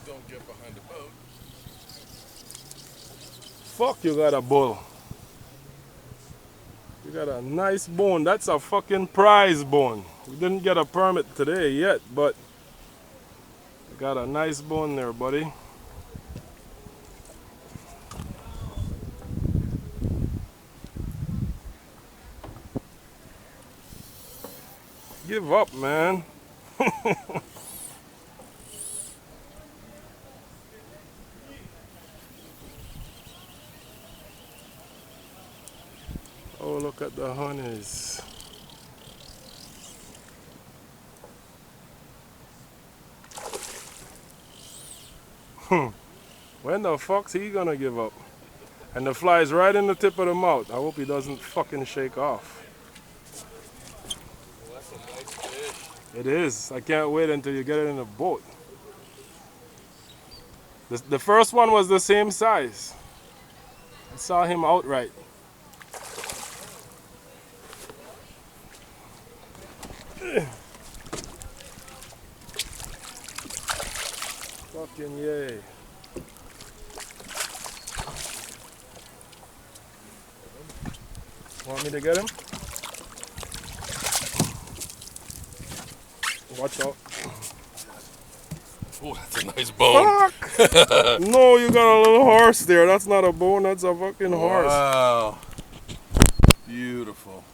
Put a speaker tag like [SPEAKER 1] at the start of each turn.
[SPEAKER 1] don't get behind the boat.
[SPEAKER 2] Fuck, you got a bull. You got a nice bone. That's a fucking prize bone. We didn't get a permit today yet, but you got a nice bone there, buddy. Give up, man. Oh, look at the honeys. When the fuck's he gonna give up? And the fly's right in the tip of the mouth. I hope he doesn't fucking shake off.
[SPEAKER 1] Well, that's a nice fish.
[SPEAKER 2] It is. I can't wait until you get it in the boat. The first one was the same size. I saw him outright. Fucking yay. Want me to get him? Watch out.
[SPEAKER 1] Oh, that's a nice bone.
[SPEAKER 2] Fuck! No, you got a little horse there. That's not a bone, that's a fucking horse.
[SPEAKER 1] Wow. Beautiful.